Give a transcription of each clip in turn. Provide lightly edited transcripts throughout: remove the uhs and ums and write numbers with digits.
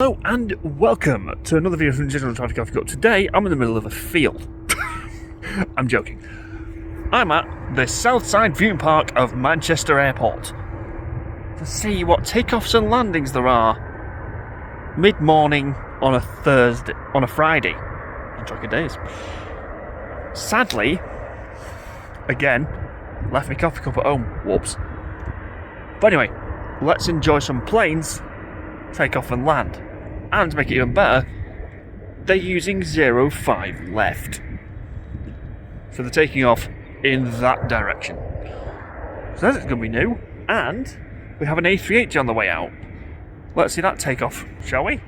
Hello and welcome to another video from Digital Traffic Coffee Cup. Today I'm in the middle of a field. I'm joking. I'm at the Southside Viewing Park of Manchester Airport to see what takeoffs and landings there are mid-morning on a Friday. On track of days. Sadly, again, left my coffee cup at home. Whoops. But anyway, let's enjoy some planes take off and land. And to make it even better, they're using 05 left. So they're taking off in that direction. So that's going to be new. And we have an A380 on the way out. Let's see that take off, shall we?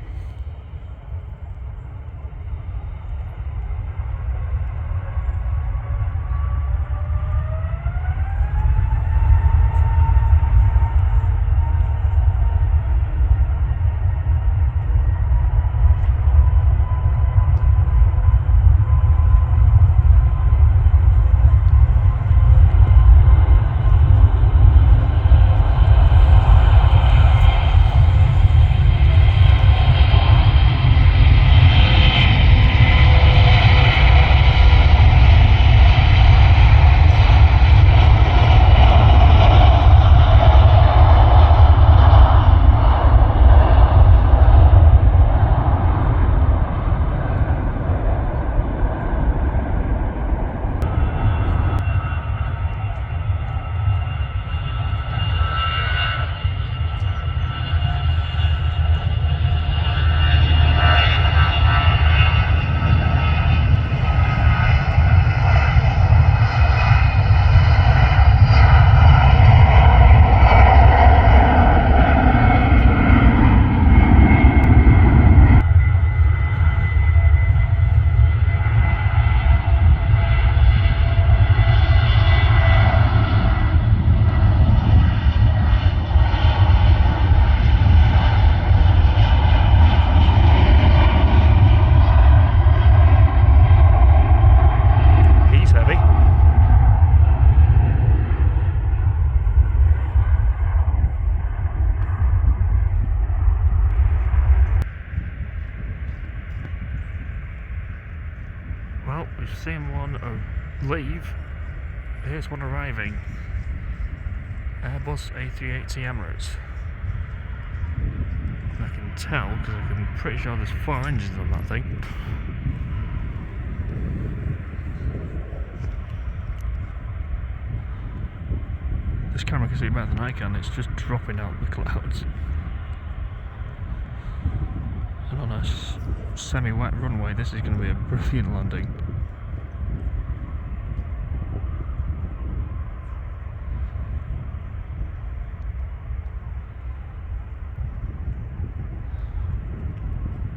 Well, we've seen one leave. Here's one arriving. Airbus A380 Emirates. I can tell because I'm pretty sure there's 4 engines on that thing. This camera can see better than I can. It's just dropping out the clouds. And on a semi-wet runway, this is going to be a brilliant landing.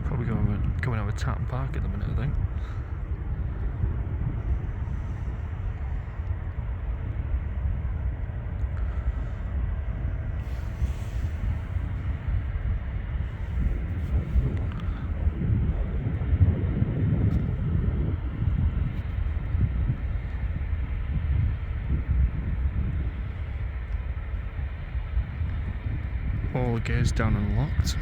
Probably going over Tatton Park at the minute, I think. All the gears down and locked.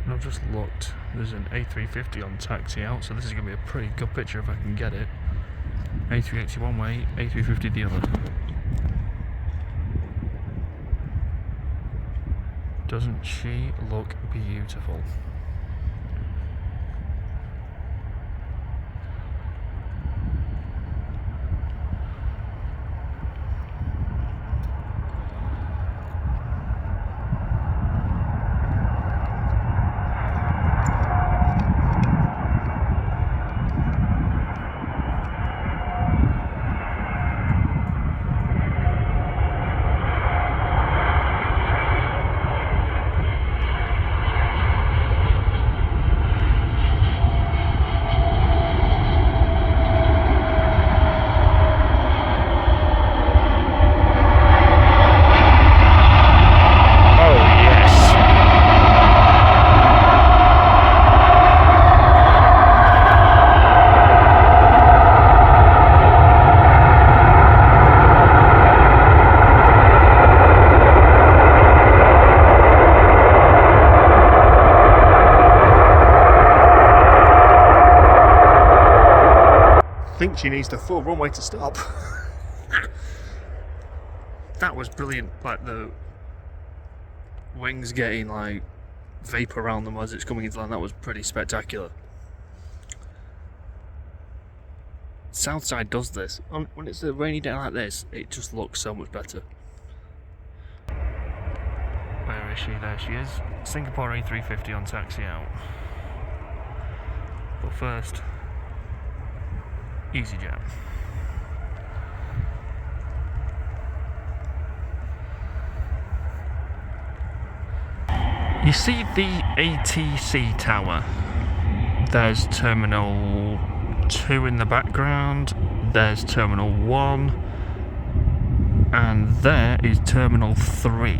And I've just looked, there's an A350 on taxi out, so this is going to be a pretty good picture if I can get it. A380 one way, A350 the other. Doesn't she look beautiful? think she needs the full runway to stop. That was brilliant, like the wings getting like vapour around them as it's coming into land. That was pretty spectacular. Southside does this. When it's a rainy day like this, it just looks so much better. Where is she? There she is. Singapore A350 on taxi out. But first, EasyJet. You see the ATC tower? There's Terminal 2 in the background, there's Terminal 1, and there is Terminal 3.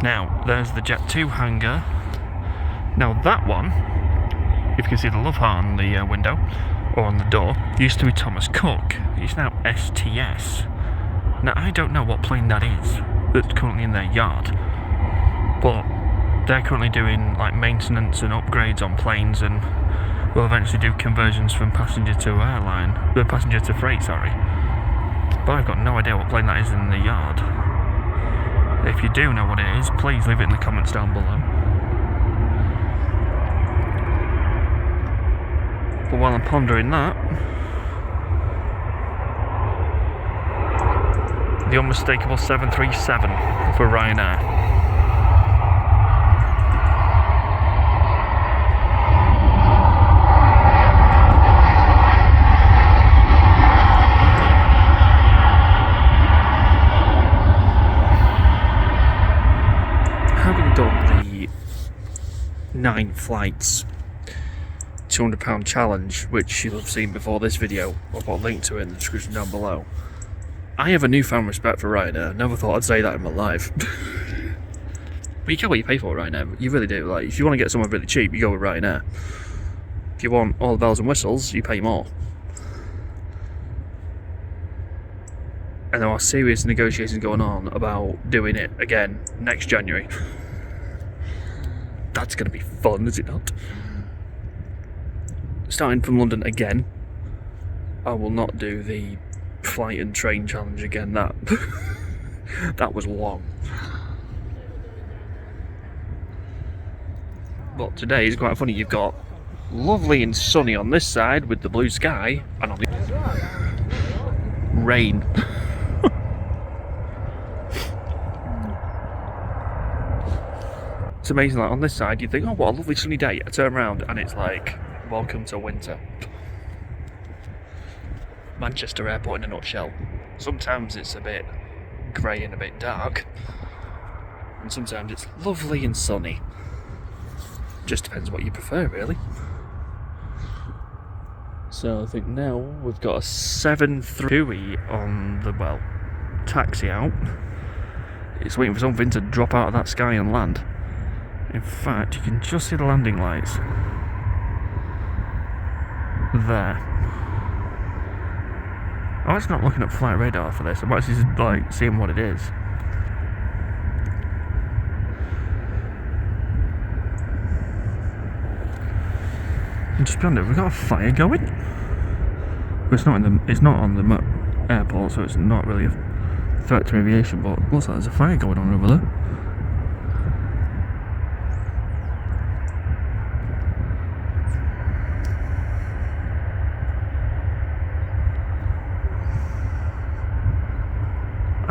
Now, there's the Jet 2 hangar. Now that one, if you can see the love heart on the window, or on the door, used to be Thomas Cook. It's now STS. Now I don't know what plane that is that's currently in their yard, but they're currently doing like maintenance and upgrades on planes, and will eventually do conversions from passenger to passenger to freight, sorry. But I've got no idea what plane that is in the yard. If you do know what it is, please leave it in the comments down below. But while I'm pondering that, the unmistakable 737 for Ryanair. Having done the 9 flights, £200 challenge, which you'll have seen before this video, I'll put a link to it in the description down below. I have a newfound respect for Ryanair. Never thought I'd say that in my life. But you get what you pay for Ryanair. You really do. Like, if you want to get somewhere really cheap, you go with Ryanair. If you want all the bells and whistles, you pay more. And there are serious negotiations going on about doing it again next January. That's going to be fun, is it not? Starting from London again. I will not do the flight and train challenge again. That was long. But today is quite funny. You've got lovely and sunny on this side with the blue sky, and on the rain. It's amazing. Like on this side, you think, oh, what a lovely sunny day. I turn around and it's like, welcome to winter. Manchester Airport in a nutshell. Sometimes it's a bit grey and a bit dark, and sometimes it's lovely and sunny. Just depends what you prefer, really. So I think now we've got a 7-3 on the, well, taxi out. It's waiting for something to drop out of that sky and land. In fact, you can just see the landing lights there. I'm actually not looking at flight radar for this. I'm actually just like seeing what it is. And just beyond it, we've got a fire going. But it's not on the airport, so it's not really a threat to aviation. But it looks like there's a fire going on over there.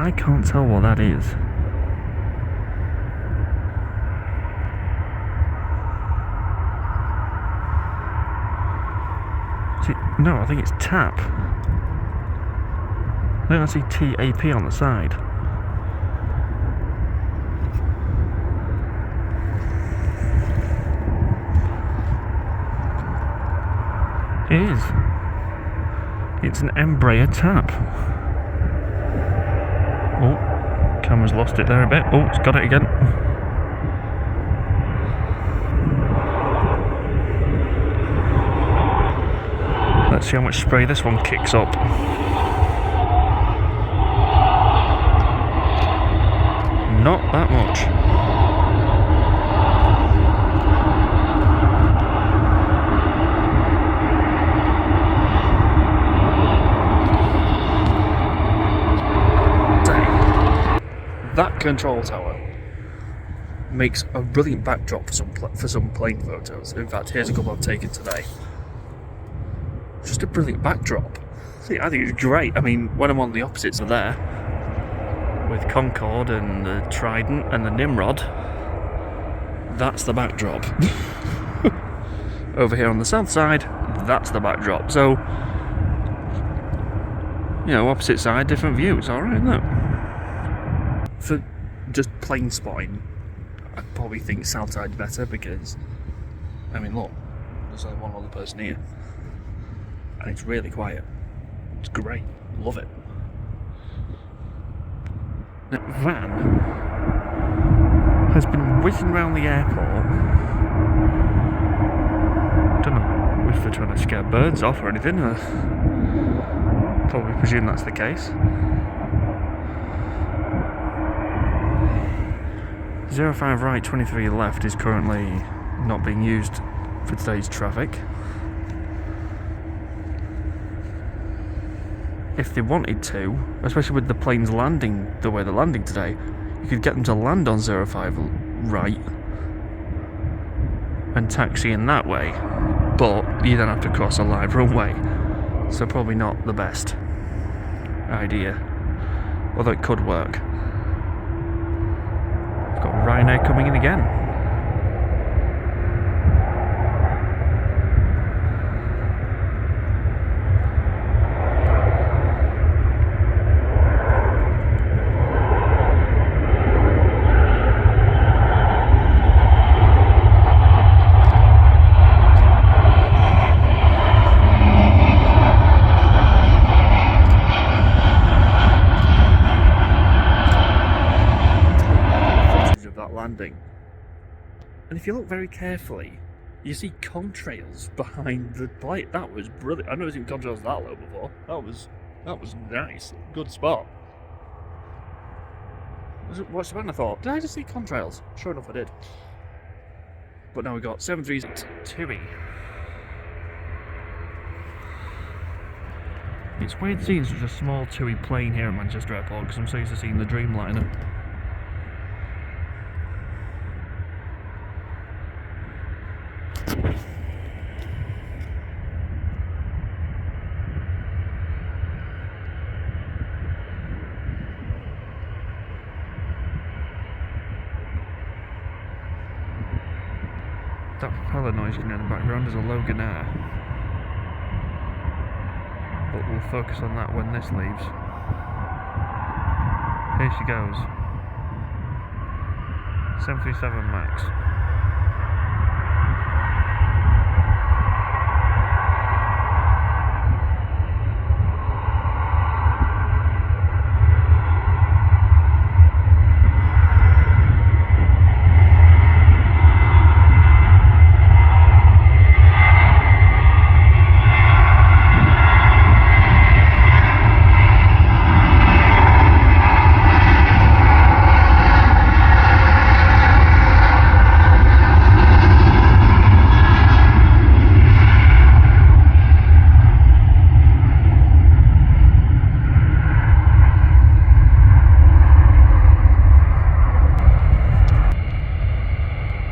I can't tell what that is. No, I think it's TAP. I think I see TAP on the side. It is. It's an Embraer TAP. Oh, camera's lost it there a bit. Oh, it's got it again. Let's see how much spray this one kicks up. Not that much. that control tower makes a brilliant backdrop for some plane photos. In fact, here's a couple I've taken today. Just a brilliant backdrop. I think it's great. I mean, when I'm on the opposites of there, with Concorde and the Trident and the Nimrod, that's the backdrop. Over here on the south side, that's the backdrop. So, you know, opposite side, different view. It's alright, isn't it? For just plain spotting, I'd probably think Southside's better because, I mean, look, there's only one other person here. And it's really quiet. It's great. Love it. Now, van has been whizzing around the airport. Don't know if they're trying to scare birds off or anything. Probably presume that's the case. 05 right, 23 left is currently not being used for today's traffic. If they wanted to, especially with the planes landing the way they're landing today, you could get them to land on 05 right and taxi in that way, but you then have to cross a live runway, so probably not the best idea, although it could work. We've got Ryanair coming in again. Landing, and if you look very carefully, you see contrails behind the plate. That was brilliant. I've never seen contrails that low before. That was nice. Good spot. Watched when I thought, did I just see contrails? Sure enough, I did. But now we've got 737 TUI. It's weird seeing such a small TUI plane here at Manchester Airport because I'm so used to seeing the Dreamliner. That propeller noise you can hear in the background is a Logan Air. But we'll focus on that when this leaves. Here she goes. 737 MAX.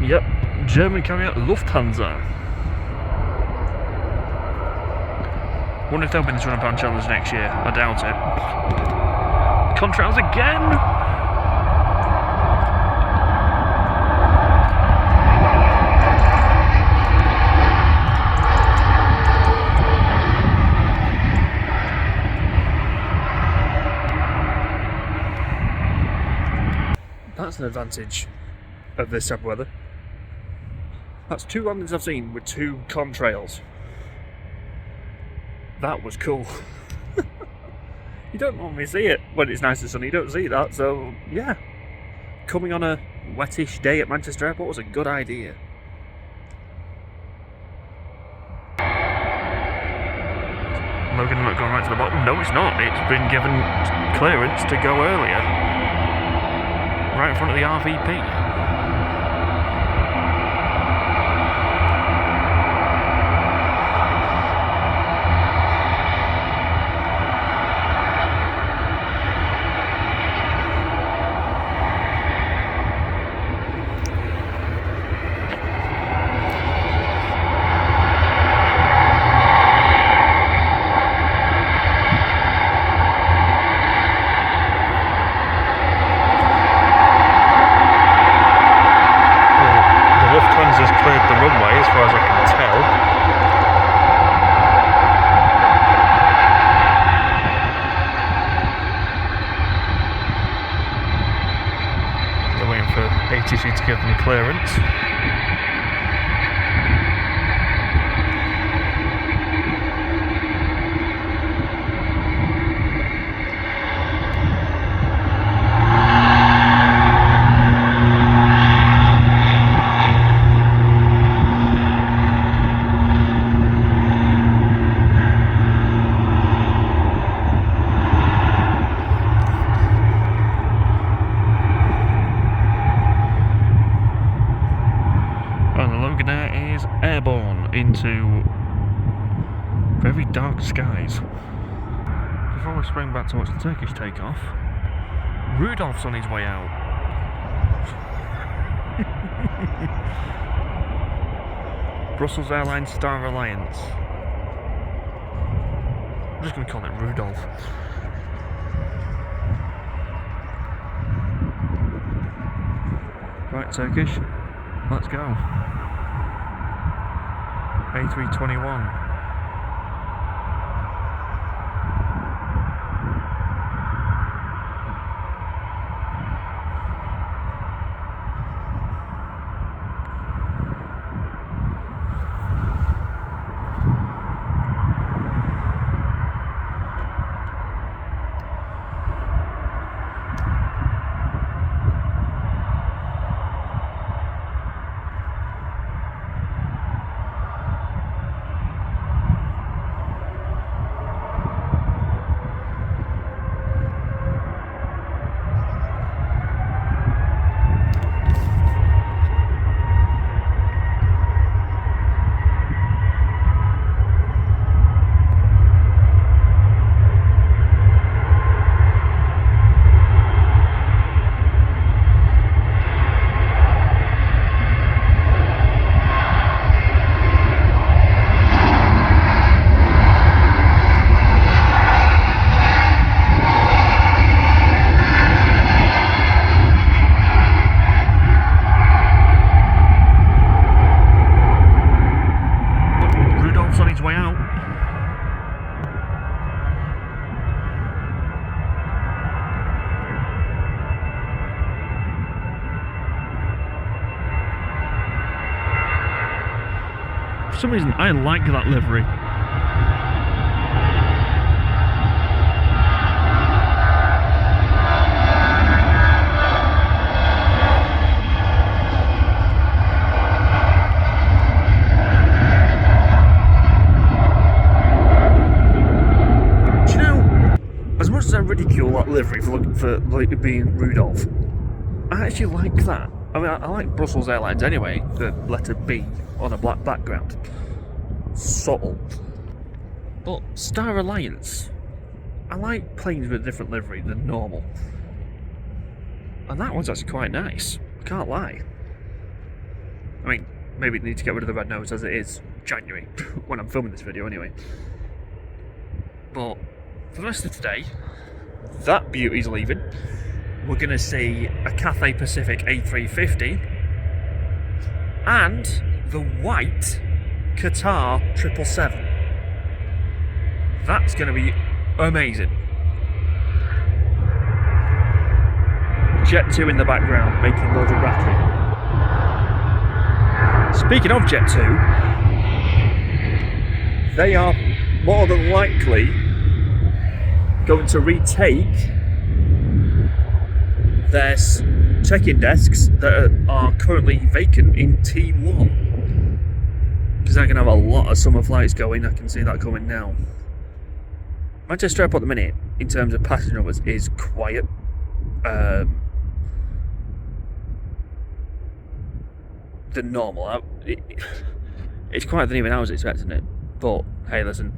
Yep, German carrier Lufthansa. Wonder if they'll win this £100 challenge next year. I doubt it. Contrails again! That's an advantage of this type of weather. That's 2 landings I've seen with 2 contrails. That was cool. You don't normally see it when it's nice and sunny, you don't see that, so yeah. Coming on a wettish day at Manchester Airport was a good idea. Logan not going right to the bottom. No, it's not. It's been given clearance to go earlier. Right in front of the RVP. give me clearance. Airborne into very dark skies. Before I spring back to watch the Turkish take off, Rudolph's on his way out. Brussels Airlines Star Alliance. I'm just going to call it Rudolph. Right, Turkish, let's go. A321. For some reason, I like that livery. Do you know, as much as I ridicule that livery for like being Rudolph, I actually like that. I mean, I like Brussels Airlines anyway, the letter B on a black background. Subtle. But Star Alliance, I like planes with a different livery than normal. And that one's actually quite nice, I can't lie. I mean, maybe need to get rid of the red nose as it is January, when I'm filming this video anyway. But for the rest of today, that beauty's leaving. We're going to see a Cathay Pacific A350 and the white Qatar 777. That's going to be amazing. Jet 2 in the background making loads of rattling. Speaking of Jet 2, they are more than likely going to retake their check-in desks that are currently vacant in T1, because they're going to have a lot of summer flights going. I can see that coming now. Manchester Airport at the minute, in terms of passenger numbers, is quiet. The normal. It's quieter than even I was expecting it. But hey, listen,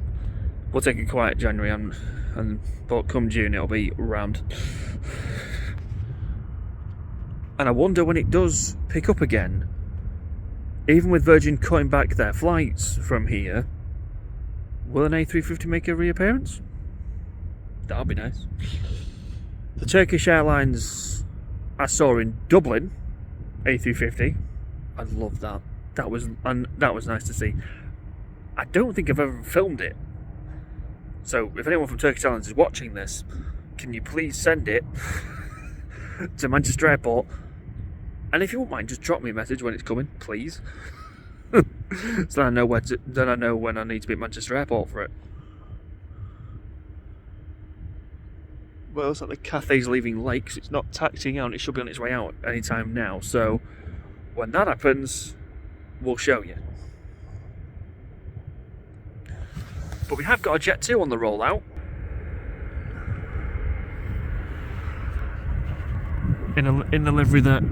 we'll take a quiet January, but come June it'll be rammed. And I wonder when it does pick up again, even with Virgin cutting back their flights from here, will an A350 make a reappearance? That'll be nice. The Turkish Airlines I saw in Dublin, A350, I love that. That was nice to see. I don't think I've ever filmed it. So if anyone from Turkish Airlines is watching this, can you please send it to Manchester Airport And if you wouldn't mind, just drop me a message when it's coming, please. So then I know when I need to be at Manchester Airport for it. Well, it looks like the Cathay's leaving Lake, so it's not taxiing out, and it should be on its way out anytime now. So when that happens, we'll show you. But we have got a Jet 2 on the rollout. In the livery that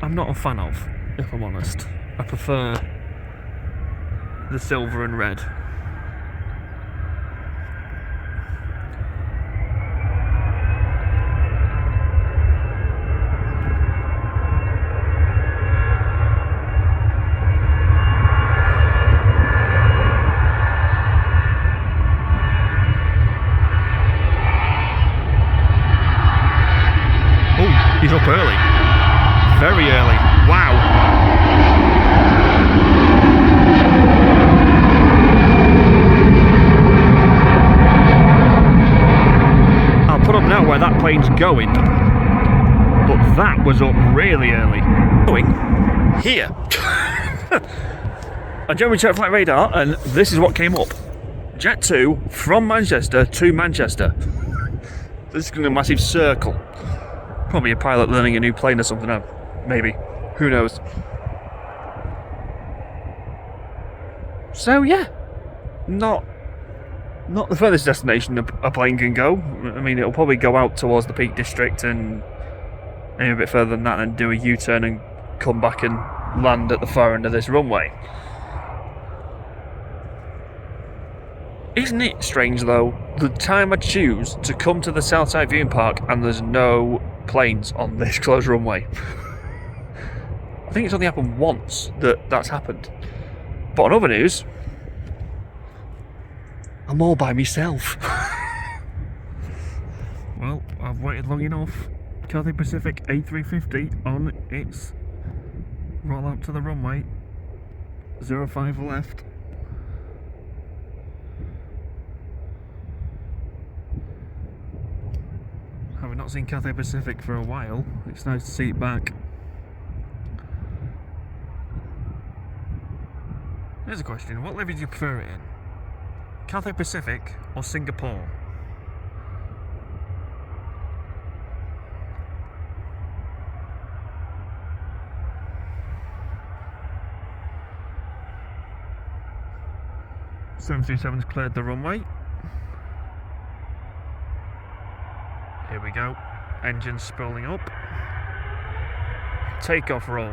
I'm not a fan of, if I'm honest. I prefer the silver and red. He's up early. Very early. Wow. I'll put up now where that plane's going. But that was up really early. Going here. I generally checked flight radar and this is what came up. Jet 2 from Manchester to Manchester. This is going to be a massive circle. Probably a pilot learning a new plane or something, maybe. Who knows? So yeah, not the furthest destination a plane can go. I mean, it'll probably go out towards the Peak District and maybe a bit further than that, and do a U-turn and come back and land at the far end of this runway. Isn't it strange though, the time I choose to come to the Southside viewing park and there's no planes on this closed runway? I think it's only happened once that's happened. But on other news, I'm all by myself. Well, I've waited long enough. Cathay Pacific A350 on its roll out to the runway. 05 left. Having not seen Cathay Pacific for a while, it's nice to see it back. Here's a question, what livery do you prefer it in? Cathay Pacific or Singapore? .737's cleared the runway. Here we go, engines spooling up. Takeoff roll.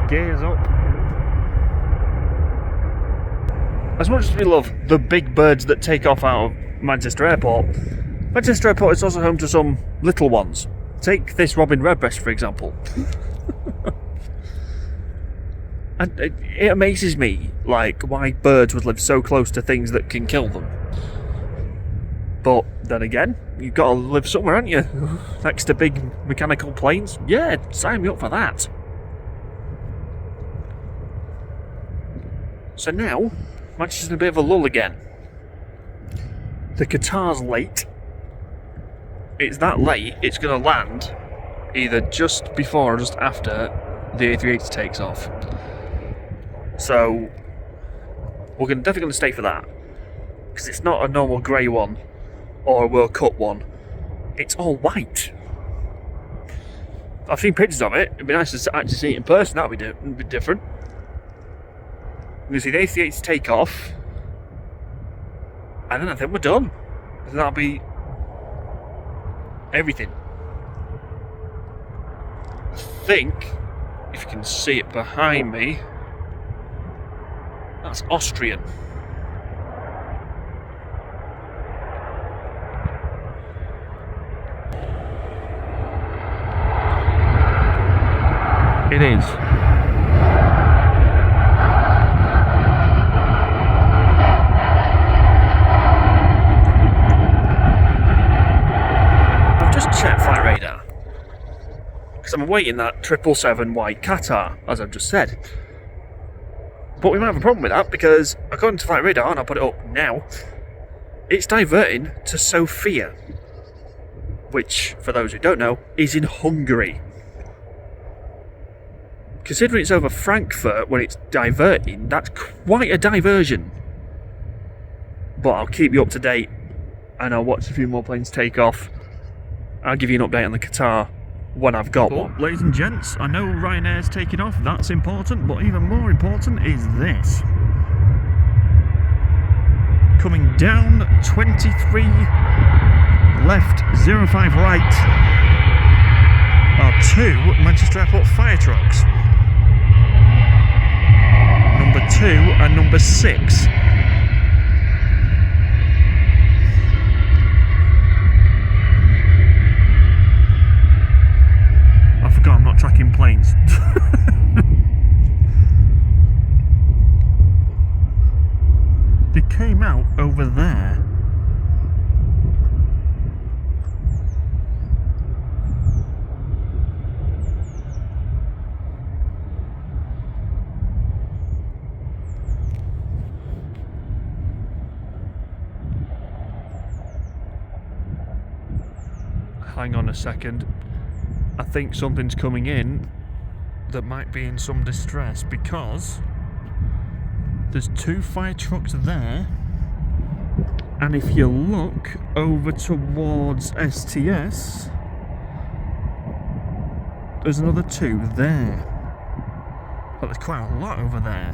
Gears up. As much as we love the big birds that take off out of Manchester Airport, Manchester Airport is also home to some little ones. Take this robin redbreast, for example. And it amazes me, like, why birds would live so close to things that can kill them. But then again, you've got to live somewhere, haven't you? Next to big mechanical planes? Yeah, sign me up for that. So now, Manchester's in a bit of a lull again. The Qatar's late. It's that late, it's going to land either just before or just after the A380 takes off. So, we're definitely going to stay for that. Because it's not a normal grey one or a World Cup one. It's all white. I've seen pictures of it. It'd be nice to actually see it in person. That would be different. You see the A380 take off, and then I think we're done. And that'll be everything. I think if you can see it behind me, that's Austrian. It is. I've just checked flight radar because I'm awaiting that 777 white Qatar, as I've just said. But we might have a problem with that because, according to flight radar, and I'll put it up now, it's diverting to Sofia, which, for those who don't know, is in Hungary. Considering it's over Frankfurt when it's diverting, that's quite a diversion. But I'll keep you up to date and I'll watch a few more planes take off. I'll give you an update on the Qatar when I've got one. Ladies and gents, I know Ryanair's taking off, that's important, but even more important is this. Coming down 23 left, 05 right are 2 Manchester Airport fire trucks. Number 2 and number 6. I forgot I'm not tracking planes. They came out over there. Hang on a second. I think something's coming in that might be in some distress because there's 2 fire trucks there, and if you look over towards STS, there's another 2 there. But there's quite a lot over there.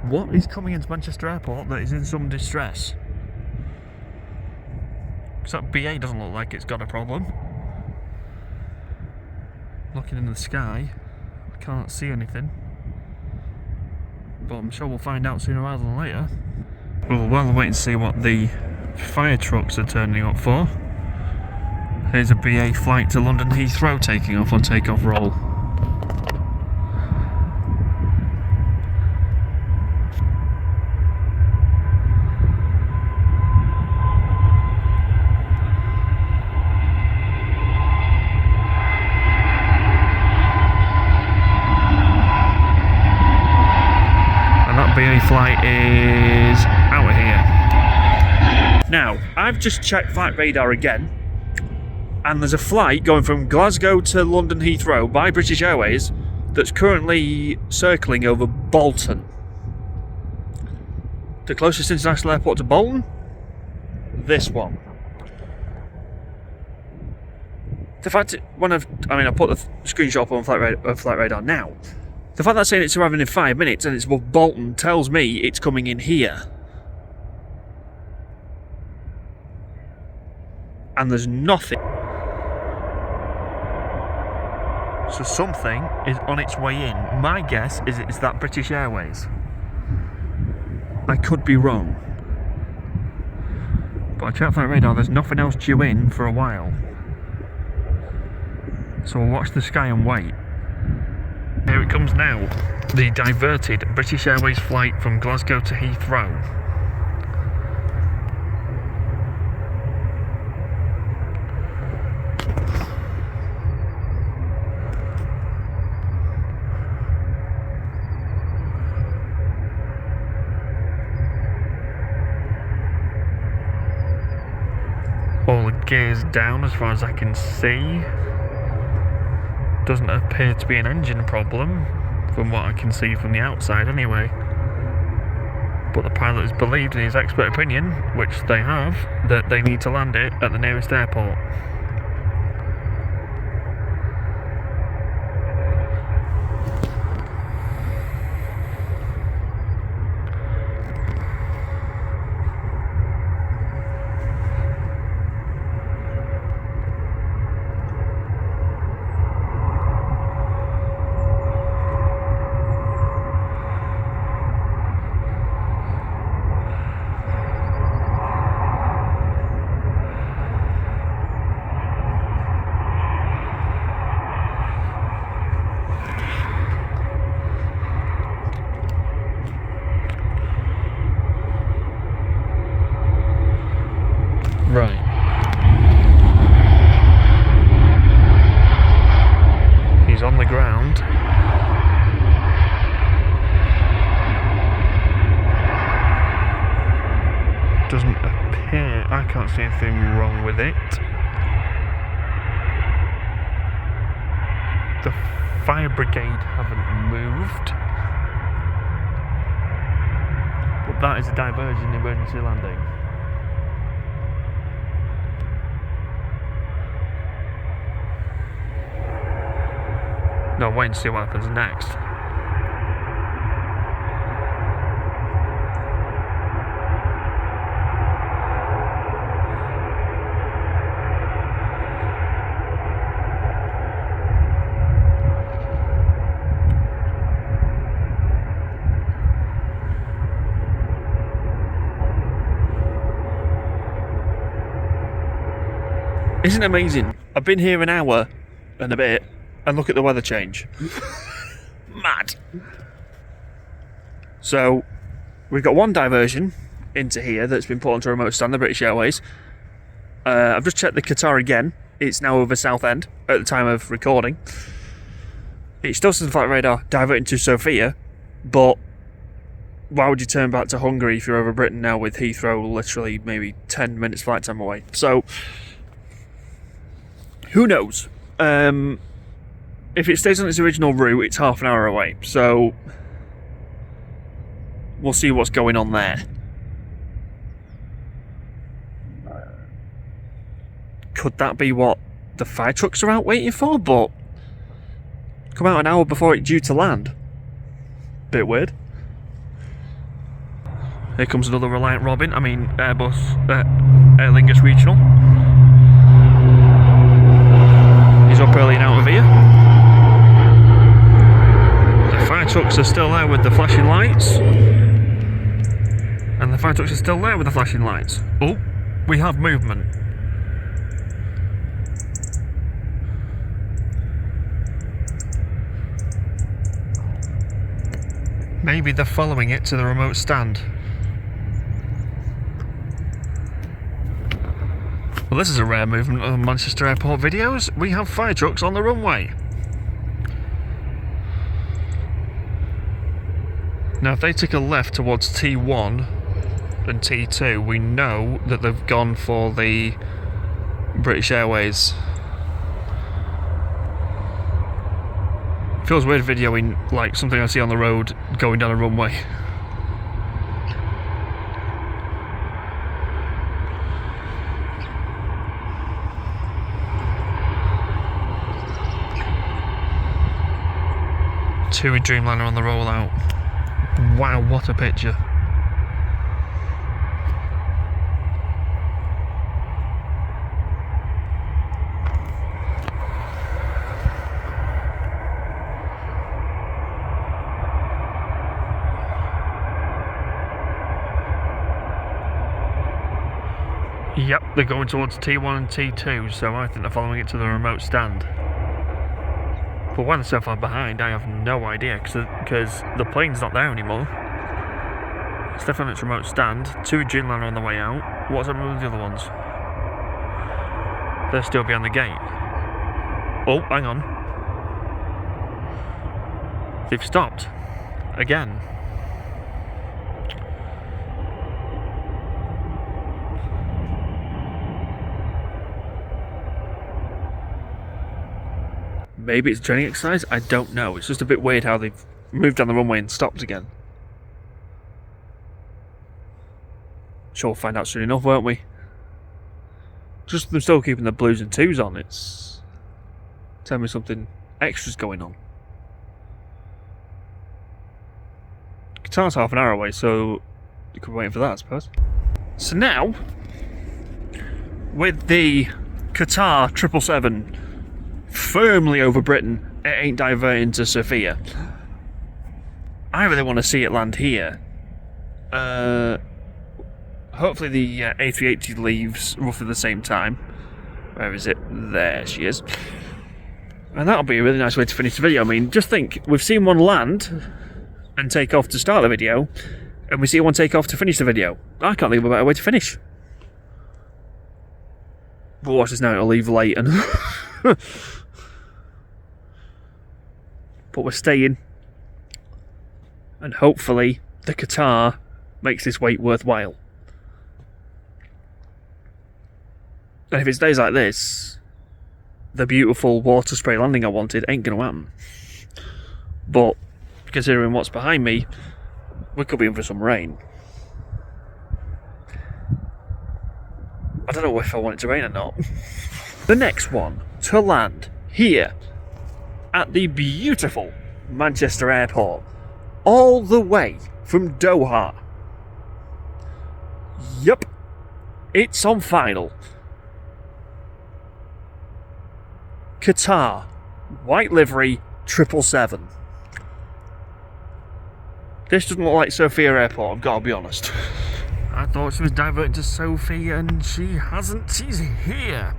What is coming into Manchester Airport that is in some distress? Because that BA doesn't look like it's got a problem. Looking in the sky, I can't see anything. But I'm sure we'll find out sooner rather than later. Well, we'll wait and see what the fire trucks are turning up for. Here's a BA flight to London Heathrow taking off on takeoff roll. BA flight is out of here. Now, I've just checked flight radar again, and there's a flight going from Glasgow to London Heathrow by British Airways that's currently circling over Bolton. The closest international airport to Bolton? This one. The fact, I put the screenshot up on flight radar now. The fact that saying it's arriving in 5 minutes and it's above Bolton tells me it's coming in here. And there's nothing. So something is on its way in. My guess is it's that British Airways. I could be wrong. But I checked flight radar, there's nothing else due in for a while. So we'll watch the sky and wait. Here it comes now, the diverted British Airways flight from Glasgow to Heathrow. All the gears down as far as I can see. Doesn't appear to be an engine problem, from what I can see from the outside anyway. But the pilot has believed in his expert opinion, which they have, that they need to land it at the nearest airport. Right. He's on the ground. Doesn't appear... I can't see anything wrong with it. The fire brigade haven't moved. But that is a diversion emergency landing. No, wait and see what happens next. Isn't it amazing? I've been here an hour and a bit, and look at the weather change. Mad. So, we've got one diversion into here that's been put onto a remote stand, the British Airways. I've just checked the Qatar again. It's now over Southend at the time of recording. It still says flight radar diverting to Sofia, but why would you turn back to Hungary if you're over Britain now with Heathrow literally maybe 10 minutes flight time away? So, who knows? If it stays on its original route, it's half an hour away. So, we'll see what's going on there. Could that be what the fire trucks are out waiting for? But come out an hour before it's due to land. Bit weird. Here comes another Reliant Robin. Air Lingus Regional. He's up early and out of here. The fire trucks are still there with the flashing lights. And the fire trucks are still there with the flashing lights. Oh, we have movement. Maybe they're following it to the remote stand. Well, this is a rare movement of Manchester Airport videos. We have fire trucks on the runway. Now, if they take a left towards T1 and T2, we know that they've gone for the British Airways. Feels weird videoing like something I see on the road going down a runway. TUI Dreamliner on the rollout. Wow, what a picture. Yep, they're going towards T1 and T2, so I think they're following it to the remote stand. But why they're so far behind, I have no idea, because the plane's not there anymore. It's definitely on its remote stand. TUI Dreamliner on the way out. What's up with the other ones? They're still behind the gate. Oh, hang on. They've stopped. Again. Maybe it's a training exercise? I don't know. It's just a bit weird how they've moved down the runway and stopped again. Sure, we'll find out soon enough, won't we? Just them still keeping the blues and twos on. It's telling me something extra's going on. Qatar's half an hour away, so you could be waiting for that, I suppose. So now, with the Qatar 777 firmly over Britain, it ain't diverting to Sofia. I really want to see it land here. Hopefully the A380 leaves roughly the same time. Where is it? There she is. And that'll be a really nice way to finish the video. I mean, just think, we've seen one land and take off to start the video, and we see one take off to finish the video. I can't think of a better way to finish. But watch this now, it'll leave late and... But we're staying. And hopefully the Qatar makes this wait worthwhile. And if it stays like this, the beautiful water spray landing I wanted ain't going to happen. But considering what's behind me, we could be in for some rain. I don't know if I want it to rain or not. The next one to land here at the beautiful Manchester Airport, all the way from Doha. Yup, it's on final. Qatar, white livery, 777. This doesn't look like Sofia Airport, I've got to be honest. I thought she was diverted to Sofia and she hasn't. She's here.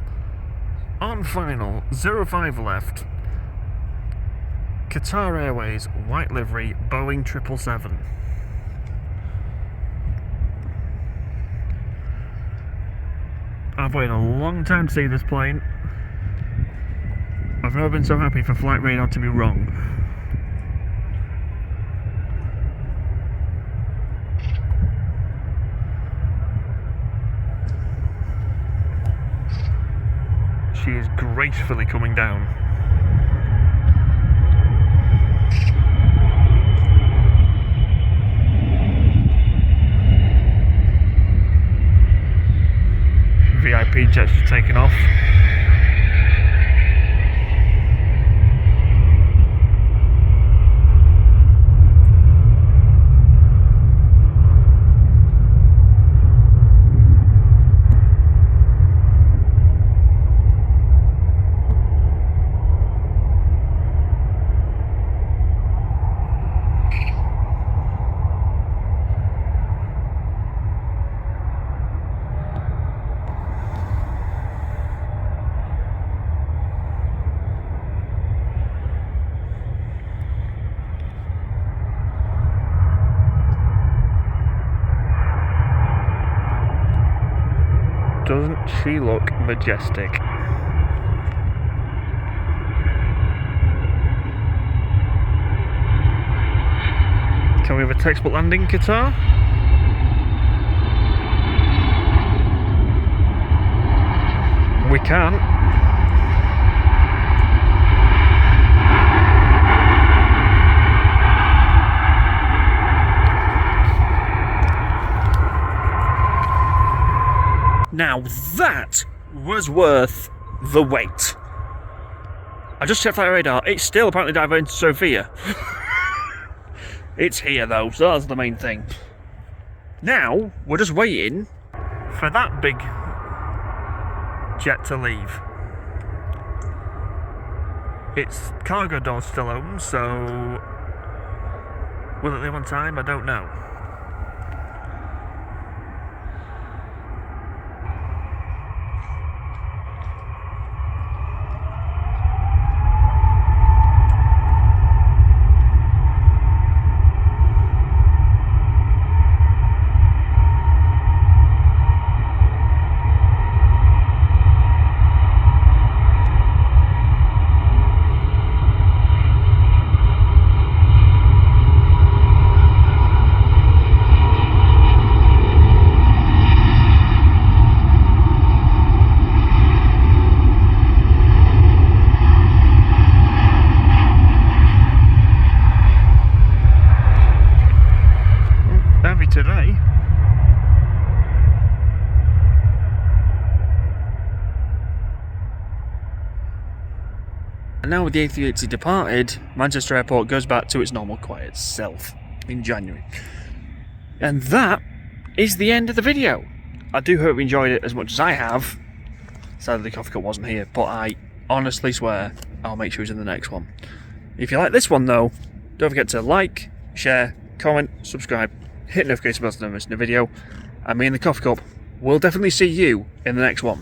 On final, 05 left. Qatar Airways, white livery, Boeing 777. I've waited a long time to see this plane. I've never been so happy for flight radar to be wrong. She is gracefully coming down. VIP jets are taking off. Doesn't she look majestic? Can we have a textbook landing, Qatar? We can. Now that was worth the wait. I just checked flight radar, it's still apparently diverted to Sofia. It's here though, so that's the main thing. Now, we're just waiting for that big jet to leave. Its cargo door's still open, so will it leave on time? I don't know. Today. And now with the A380 departed, Manchester Airport goes back to its normal quiet self in January. And that is the end of the video. I do hope you enjoyed it as much as I have. Sadly the coffee cup wasn't here, but I honestly swear I'll make sure it's in the next one. If you like this one though, don't forget to like, share, comment, subscribe, hit notification bell to never miss a video, and me and the coffee cup will definitely see you in the next one.